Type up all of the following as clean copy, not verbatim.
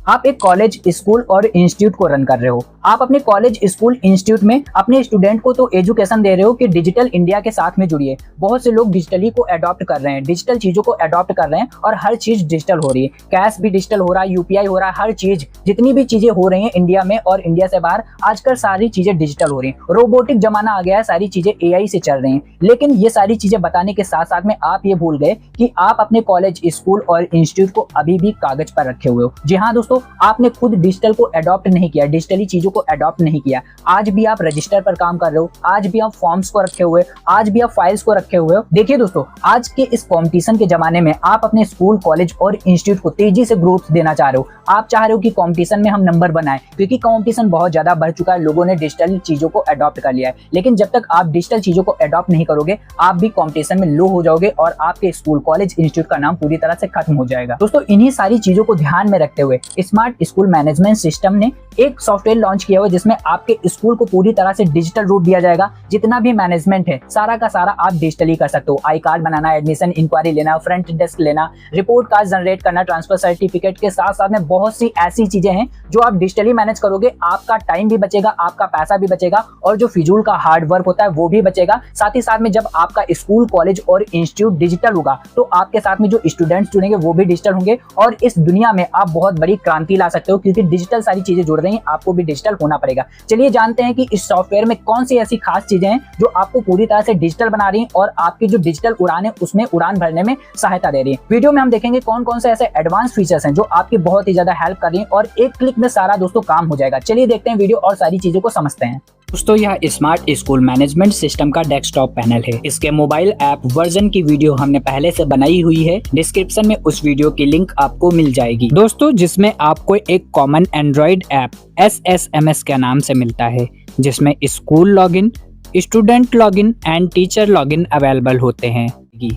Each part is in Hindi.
आप एक कॉलेज, स्कूल और इंस्टीट्यूट को रन कर रहे हो। आप अपने कॉलेज, स्कूल, इंस्टीट्यूट में अपने स्टूडेंट को तो एजुकेशन दे रहे हो कि डिजिटल इंडिया के साथ में जुड़िए। बहुत से लोग डिजिटली को अडॉप्ट कर रहे हैं, डिजिटल चीजों को अडॉप्ट कर रहे हैं और हर चीज डिजिटल हो रही है। कैश भी डिजिटल हो रहा है, यूपीआई हो रहा है, हर चीज जितनी भी चीजें हो रही हैं इंडिया में और इंडिया से बाहर, आजकल सारी चीजें डिजिटल हो रही हैं। रोबोटिक जमाना आ गया है, सारी चीजें एआई से चल रही हैं। लेकिन ये सारी चीजें बताने के साथ साथ में आप ये भूल गए कि आप अपने कॉलेज, स्कूल और इंस्टीट्यूट को अभी भी कागज पर रखे हुए हो। जी हाँ दोस्तों, आपने खुद डिजिटल को अडॉप्ट नहीं किया, डिजिटली चीजों को अडॉप्ट नहीं किया। आज भी आप रजिस्टर पर काम कर रहे हो, आज भी आप फॉर्म्स को रखे हुए, आज भी आप फाइल्स को रखे हुए हो। देखिए दोस्तों, आज के इस कंपटीशन के जमाने में आप अपने स्कूल, कॉलेज और इंस्टीट्यूट को तेजी से ग्रोथ देना चाह रहे हो। आप चाह रहे हो कि कंपटीशन में हम नंबर बनाएं, क्योंकि कंपटीशन बहुत ज्यादा बढ़ चुका है, लोगों ने डिजिटल चीजों को अडॉप्ट कर लिया है। लेकिन जब तक आप डिजिटल चीजों को अडॉप्ट नहीं करोगे, आप भी कंपटीशन में लो हो जाओगे और आपके स्कूल, कॉलेज, इंस्टीट्यूट का नाम पूरी तरह से खत्म हो जाएगा। दोस्तों, इन्हीं सारी चीजों को ध्यान में रखते हुए स्मार्ट स्कूल मैनेजमेंट सिस्टम ने एक सॉफ्टवेयर लॉन्च किया हुआ है जिसमें आपके स्कूल को पूरी तरह से डिजिटल रूप दिया जाएगा। जितना भी मैनेजमेंट है सारा का सारा आप डिजिटली कर सकते हो। आई कार्ड बनाना, एडमिशन इंक्वायरी लेना, फ्रंट डेस्क लेना, रिपोर्ट कार्ड जनरेट करना, ट्रांसफर सर्टिफिकेट के साथ साथ में बहुत सी ऐसी चीजें हैं जो आप डिजिटली मैनेज करोगे। आपका टाइम भी बचेगा, आपका पैसा भी बचेगा और जो फिजूल का हार्ड वर्क होता है वो भी बचेगा। साथ ही साथ में जब आपका स्कूल, कॉलेज और इंस्टीट्यूट डिजिटल होगा तो आपके साथ में जो स्टूडेंट्स जुड़ेंगे वो भी डिजिटल होंगे और इस दुनिया में आप बहुत बड़ी क्रांति ला सकते हो, क्योंकि डिजिटल सारी चीजें जुड़ रही हैं, आपको भी डिजिटल होना पड़ेगा। चलिए जानते हैं कि इस सॉफ्टवेयर में कौन सी ऐसी खास चीजें हैं जो आपको पूरी तरह से डिजिटल बना रही हैं और आपकी जो डिजिटल उड़ान है उसमें उड़ान भरने में सहायता दे रही है। वीडियो में हम देखेंगे कौन कौन से ऐसे एडवांस फीचर्स हैं जो आपकी बहुत ही ज्यादा हेल्प कर रही हैं और एक क्लिक में सारा दोस्तों काम हो जाएगा। चलिए देखते हैं वीडियो और सारी चीजों को समझते हैं। दोस्तों, यह स्मार्ट स्कूल मैनेजमेंट सिस्टम का डेस्कटॉप पैनल है। इसके मोबाइल ऐप वर्जन की वीडियो हमने पहले से बनाई हुई है, डिस्क्रिप्शन में उस वीडियो की लिंक आपको मिल जाएगी दोस्तों, जिसमें आपको एक कॉमन एंड्रॉइड ऐप SSMS के नाम से मिलता है, जिसमें school login, student login and teacher login available होते हैं।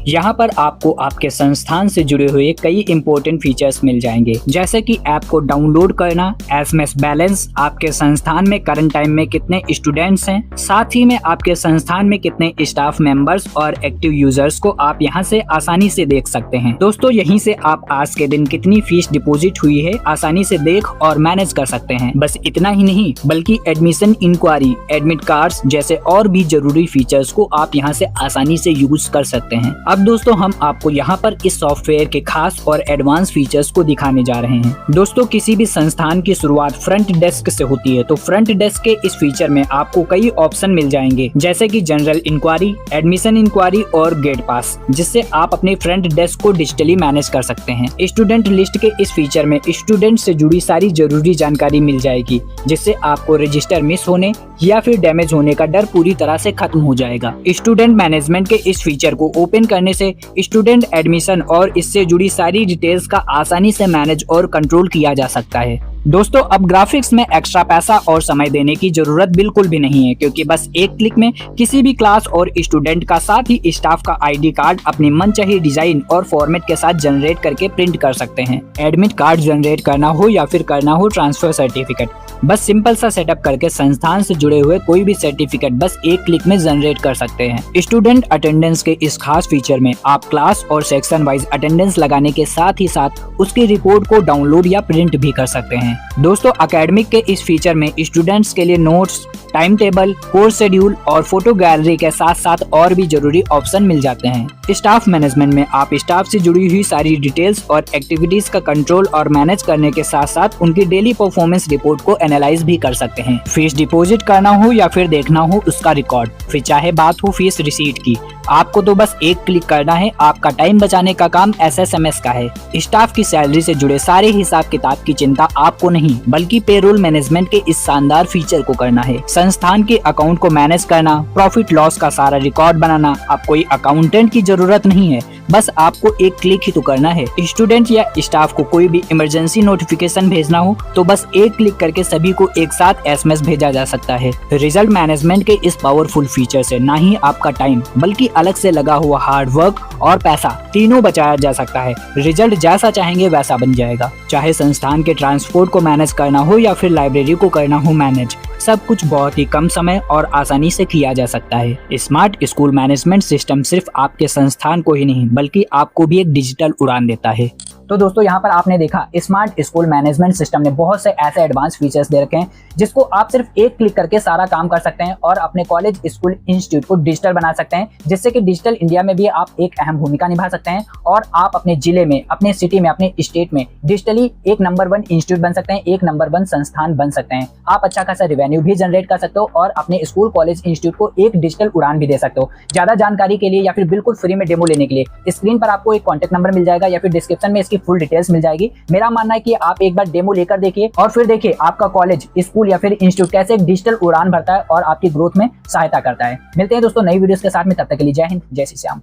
यहाँ पर आपको आपके संस्थान से जुड़े हुए कई इंपॉर्टेंट फीचर्स मिल जाएंगे, जैसे कि ऐप को डाउनलोड करना, एसएमएस बैलेंस, आपके संस्थान में करंट टाइम में कितने स्टूडेंट्स हैं, साथ ही में आपके संस्थान में कितने स्टाफ मेंबर्स और एक्टिव यूजर्स को आप यहाँ से आसानी से देख सकते हैं। दोस्तों, यहीं से आप आज के दिन कितनी फीस डिपॉजिट हुई है आसानी से देख और मैनेज कर सकते हैं। बस इतना ही नहीं, बल्कि एडमिशन इंक्वायरी, एडमिट कार्ड्स जैसे और भी जरूरी फीचर्स को आप यहाँ से आसानी से यूज कर सकते हैं। अब दोस्तों, हम आपको यहाँ पर इस सॉफ्टवेयर के खास और एडवांस फीचर्स को दिखाने जा रहे हैं। दोस्तों, किसी भी संस्थान की शुरुआत फ्रंट डेस्क से होती है, तो फ्रंट डेस्क के इस फीचर में आपको कई ऑप्शन मिल जाएंगे, जैसे कि जनरल इंक्वायरी, एडमिशन इंक्वायरी और गेट पास, जिससे आप अपने फ्रंट डेस्क को डिजिटली मैनेज कर सकते हैं। स्टूडेंट लिस्ट के इस फीचर में स्टूडेंट से जुड़ी सारी जरूरी जानकारी मिल जाएगी, जिससे आपको रजिस्टर मिस होने या फिर डैमेज होने का डर पूरी तरह से खत्म हो जाएगा। स्टूडेंट मैनेजमेंट के इस फीचर को ओपन करने से स्टूडेंट एडमिशन और इससे जुड़ी सारी डिटेल्स का आसानी से मैनेज और कंट्रोल किया जा सकता है। दोस्तों, अब ग्राफिक्स में एक्स्ट्रा पैसा और समय देने की जरूरत बिल्कुल भी नहीं है, क्योंकि बस एक क्लिक में किसी भी क्लास और स्टूडेंट का, साथ ही स्टाफ का आईडी कार्ड अपनी मनचाही डिजाइन और फॉर्मेट के साथ जनरेट करके प्रिंट कर सकते हैं। एडमिट कार्ड जनरेट करना हो या फिर करना हो ट्रांसफर सर्टिफिकेट, बस सिंपल सा सेटअप करके संस्थान से जुड़े हुए कोई भी सर्टिफिकेट बस एक क्लिक में जनरेट कर सकते हैं। स्टूडेंट अटेंडेंस के इस खास फीचर में आप क्लास और सेक्शन वाइज अटेंडेंस लगाने के साथ ही साथ उसकी रिपोर्ट को डाउनलोड या प्रिंट भी कर सकते हैं। दोस्तों, एकेडमिक के इस फीचर में स्टूडेंट्स के लिए notes, time table, course schedule और फोटो गैलरी के साथ साथ और भी जरूरी ऑप्शन मिल जाते हैं। स्टाफ मैनेजमेंट में आप स्टाफ से जुड़ी हुई सारी डिटेल्स और एक्टिविटीज का कंट्रोल और मैनेज करने के साथ साथ उनकी डेली परफॉर्मेंस रिपोर्ट को एनालाइज भी कर सकते हैं। फीस डिपॉजिट करना हो या फिर देखना हो उसका रिकॉर्ड, फिर चाहे बात हो फीस रिसीट की, आपको तो बस एक क्लिक करना है। आपका टाइम बचाने का काम SSMS का है। स्टाफ की सैलरी से जुड़े सारे हिसाब किताब की चिंता आपको नहीं, बल्कि पेरोल मैनेजमेंट के इस शानदार फीचर को करना है। संस्थान के अकाउंट को मैनेज करना, प्रॉफिट लॉस का सारा रिकॉर्ड बनाना, अब कोई अकाउंटेंट की जरूरत नहीं है, बस आपको एक क्लिक ही तो करना है। स्टूडेंट या स्टाफ को कोई भी इमरजेंसी नोटिफिकेशन भेजना हो तो बस एक क्लिक करके सभी को एक साथ SMS भेजा जा सकता है। रिजल्ट मैनेजमेंट के इस पावरफुल फीचर से ना ही आपका टाइम, बल्कि अलग से लगा हुआ हार्ड वर्क और पैसा तीनों बचाया जा सकता है। रिजल्ट जैसा चाहेंगे वैसा बन जाएगा। चाहे संस्थान के ट्रांसपोर्ट को मैनेज करना हो या फिर लाइब्रेरी को करना हो मैनेज, सब कुछ बहुत ही कम समय और आसानी से किया जा सकता है। स्मार्ट स्कूल मैनेजमेंट सिस्टम सिर्फ आपके संस्थान को ही नहीं, बल्कि आपको भी एक डिजिटल उड़ान देता है। तो दोस्तों यहाँ पर आपने देखा स्मार्ट स्कूल मैनेजमेंट सिस्टम ने बहुत से ऐसे एडवांस फीचर्स दे रखे हैं जिसको आप सिर्फ एक क्लिक करके सारा काम कर सकते हैं और अपने कॉलेज, स्कूल, इंस्टीट्यूट को डिजिटल बना सकते हैं, जिससे कि डिजिटल इंडिया में भी आप एक अहम भूमिका निभा सकते हैं और आप अपने जिले में, अपने सिटी में, अपने स्टेट में डिजिटली एक नंबर 1 इंस्टीट्यूट बन सकते हैं, एक नंबर 1 संस्थान बन सकते हैं। आप अच्छा खासा रेवेन्यू भी जनरेट कर सकते हो और अपने स्कूल, कॉलेज, इंस्टीट्यूट को एक डिजिटल उड़ान भी दे सकते हो। ज्यादा जानकारी के लिए या फिर बिल्कुल फ्री में डेमो लेने के लिए स्क्रीन पर आपको एक कॉन्टैक्ट नंबर मिल जाएगा या फिर डिस्क्रिप्शन में इसकी फुल डिटेल्स मिल जाएगी। मेरा मानना है कि आप एक बार डेमो लेकर देखिए और फिर देखिए आपका कॉलेज, स्कूल या फिर इंस्टीट्यूट कैसे एक डिजिटल उड़ान भरता है और आपकी ग्रोथ में सहायता करता है। मिलते हैं दोस्तों नई वीडियोस के साथ में, तब तक के लिए जय हिंद, जय श्री श्याम।